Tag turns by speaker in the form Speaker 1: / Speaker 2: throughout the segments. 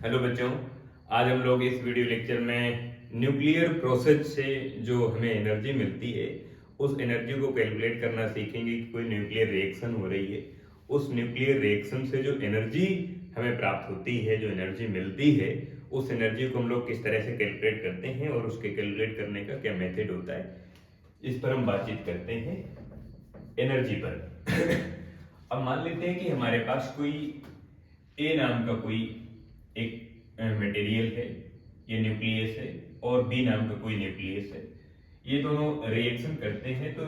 Speaker 1: Hello बच्चों, आज हम लोग इस वीडियो लेक्चर में न्यूक्लियर प्रोसेस से जो हमें एनर्जी मिलती है उस एनर्जी को कैलकुलेट करना सीखेंगे कि कोई न्यूक्लियर रिएक्शन हो रही है, उस न्यूक्लियर रिएक्शन से जो एनर्जी हमें प्राप्त होती है, जो एनर्जी मिलती है, उस एनर्जी को हम लोग किस तरह से कैलकुलेट करते हैं और उसके कैलकुलेट करने का क्या मेथड होता है, इस पर हम बातचीत करते हैं एनर्जी पर। अब मान लेते हैं कि हमारे पास कोई ए नाम का कोई एक मटेरियल है, ये न्यूक्लियस है, और बी नाम का कोई न्यूक्लियस है। ये दोनों रिएक्शन करते हैं तो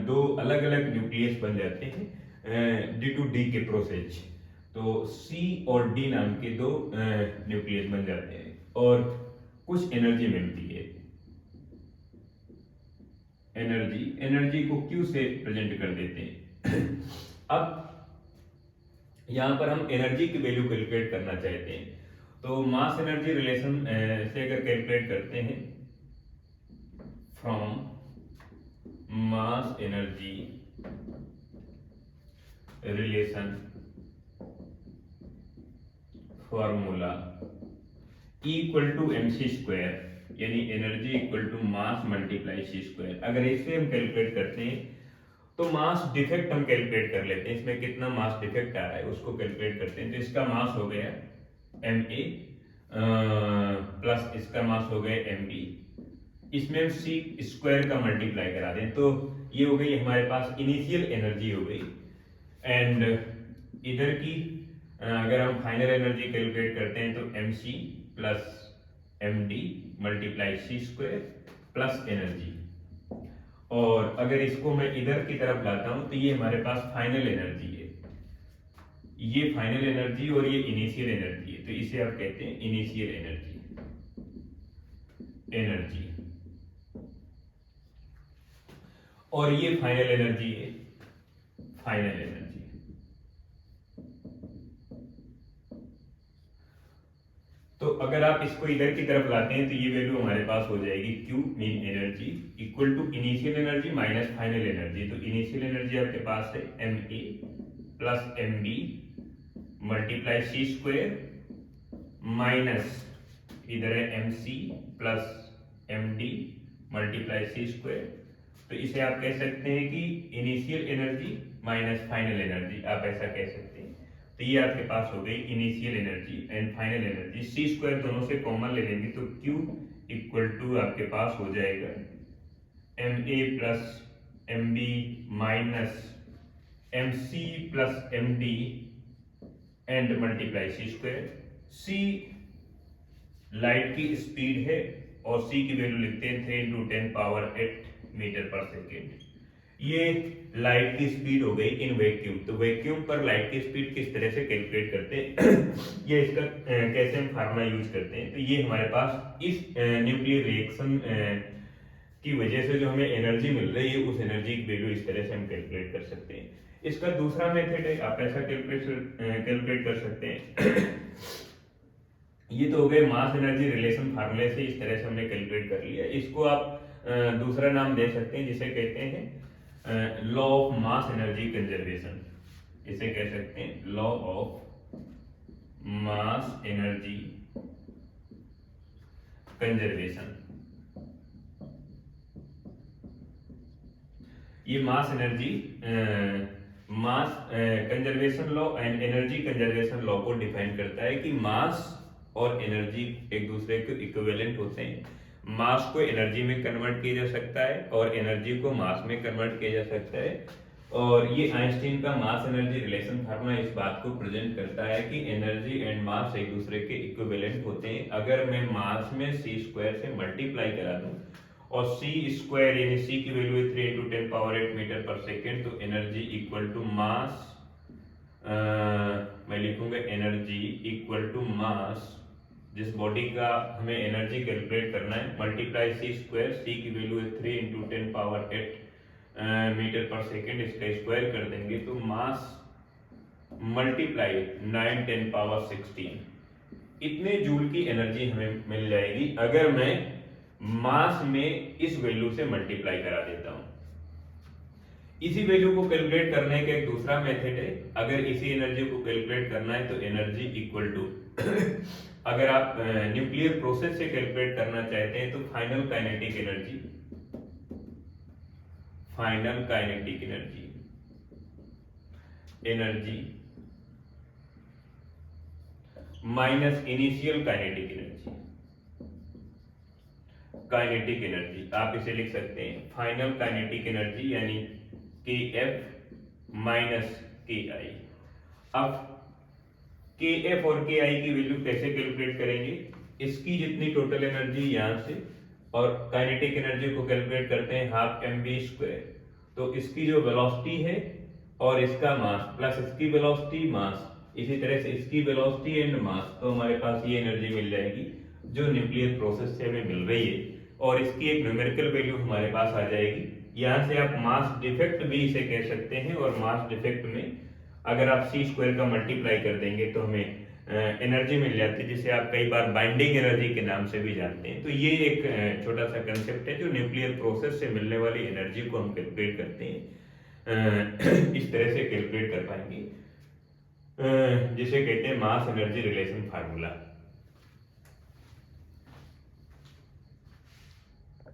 Speaker 1: दो अलग अलग न्यूक्लियस बन जाते हैं डी टू डी के प्रोसेस। तो सी और डी नाम के दो न्यूक्लियस बन जाते हैं और कुछ एनर्जी मिलती है। एनर्जी को क्यू से प्रेजेंट कर देते हैं। अब यहाँ पर हम एनर्जी की वैल्यू कैलकुलेट करना चाहते हैं, तो मास एनर्जी रिलेशन से अगर कैलकुलेट करते हैं, from mass energy relation formula equal to mc square, यानी energy equal to mass multiply C square. अगर इसे हम कैलकुलेट करते हैं तो मास डिफेक्ट हम कैलकुलेट कर लेते हैं, इसमें कितना मास डिफेक्ट आ रहा है उसको कैलकुलेट करते हैं। तो इसका मास हो गया ma प्लस इसका मास हो गया mb, इसमें हम सी स्क्वायर का मल्टीप्लाई करा दें तो ये हो गई हमारे पास इनिशियल एनर्जी हो गई। एंड इधर की अगर हम फाइनल एनर्जी कैलकुलेट करते हैं तो mc प्लस md मल्टीप्लाई सी स्क्वायर प्लस एनर्जी, और अगर इसको मैं इधर की तरफ लाता हूं तो ये हमारे पास फाइनल एनर्जी है, ये फाइनल एनर्जी और ये इनिशियल एनर्जी है, तो इसे आप कहते हैं इनिशियल एनर्जी। और ये फाइनल एनर्जी है, फाइनल एनर्जी। तो अगर आप इसको इधर की तरफ लाते हैं तो ये वैल्यू हमारे पास हो जाएगी Q mean energy equal to initial energy minus final energy. तो इनिशियल एनर्जी आपके पास है ma प्लस mb मल्टीप्लाई सी स्क्वायर माइनस इधर है mc प्लस md मल्टीप्लाई सी स्क्वायर। तो इसे आप कह सकते हैं कि initial energy minus final energy, आप ऐसा कह सकते हैं। तो ये आपके पास हो गई initial energy and final energy. C square दोनों से कॉमन ले लेंगे तो Q इक्वल टू आपके पास हो जाएगा ma plus mb minus mc plus md and multiply C square. C light की स्पीड है और सी की वैल्यू लिखते हैं 3 × 10⁸ मीटर पर सेकेंड। ये लाइट की स्पीड हो गई इन वैक्यूम। तो वैक्यूम पर लाइट की स्पीड किस तरह से कैलकुलेट करते हैं ये इसका कैसे हम फार्मूला यूज करते हैं। तो ये हमारे पास इस न्यूक्लियर रिएक्शन की वजह से जो हमें एनर्जी मिल रही है उस एनर्जी की वैल्यू इस तरह से हम कैलकुलेट कर सकते हैं। इसका दूसरा मेथड है, आप ऐसा कैलकुलेट कर सकते हैं। ये तो हो गए मास एनर्जी रिलेशन फार्मूले से, इस तरह से हमने कैलकुलेट कर लिया। इसको आप दूसरा नाम दे सकते हैं जिसे कहते हैं law of mass energy conservation. इसे कह सकते हैं law of mass energy conservation. ये mass energy mass conservation law and energy conservation law को डिफाइन करता है कि मास और एनर्जी एक दूसरे के इक्विवेलेंट होते हैं। मास को एनर्जी में कन्वर्ट किया जा सकता है और एनर्जी को मास में कन्वर्ट किया जा सकता है। और ये आइंस्टीन का मास एनर्जी रिलेशन फार्मूला इस बात को प्रेजेंट करता है कि एनर्जी एंड मास एक दूसरे के इक्विवेलेंट होते हैं। अगर मैं मास में सी स्क्वायर से मल्टीप्लाई करा दूं और सी स्क्वायर यानी सी की वैल्यू है 3 × 10⁸ मीटर पर सेकेंड, तो एनर्जी इक्वल टू मास, मैं लिखूंगा एनर्जी इक्वल टू मास, जिस बॉडी का हमें एनर्जी कैलकुलेट करना है, मल्टीप्लाई सी स्क्वायर, सी की वैल्यू है 3 × 10⁸ मीटर पर सेकेंड, इसका स्क्वायर कर देंगे तो मास मल्टीप्लाई 9 × 10⁻16 इतने जूल की एनर्जी हमें मिल जाएगी अगर मैं मास में इस वैल्यू से मल्टीप्लाई करा देता हूं। इसी वैल्यू को कैलकुलेट करने का एक दूसरा मेथड है। अगर इसी एनर्जी को कैलकुलेट करना है तो एनर्जी इक्वल टू अगर आप न्यूक्लियर प्रोसेस से कैलकुलेट करना चाहते हैं तो final kinetic energy minus initial kinetic energy आप इसे लिख सकते हैं फाइनल काइनेटिक एनर्जी यानी के एफ माइनस के आई। अब के एफ और के आई की वैल्यू कैसे कैलकुलेट करेंगे, इसकी जितनी टोटल एनर्जी यहां से और काइनेटिक एनर्जी को कैलकुलेट करते हैं हाफ एम बी स्क्वायर, तो इसकी जो वेलोसिटी है और इसका मास प्लस इसकी वेलोसिटी मास, इसी तरह से इसकी वेलोसिटी एंड मास, तो हमारे पास ये एनर्जी मिल जाएगी जो न्यूक्लियर प्रोसेस से हमें मिल रही है और इसकी एक न्यूमेरिकल वैल्यू हमारे पास आ जाएगी। यहाँ से आप मास डिफेक्ट भी इसे कह सकते हैं और मास डिफेक्ट में अगर आप सी स्क्वायर का मल्टीप्लाई कर देंगे तो हमें एनर्जी मिल जाती है जिसे आप कई बार बाइंडिंग एनर्जी के नाम से भी जानते हैं। तो ये एक छोटा सा कंसेप्ट है जो न्यूक्लियर प्रोसेस से मिलने वाली एनर्जी को हम कैलकुलेट करते हैं, इस तरह से कैलकुलेट कर पाएंगे जिसे कहते हैं मास एनर्जी रिलेशन फार्मूला।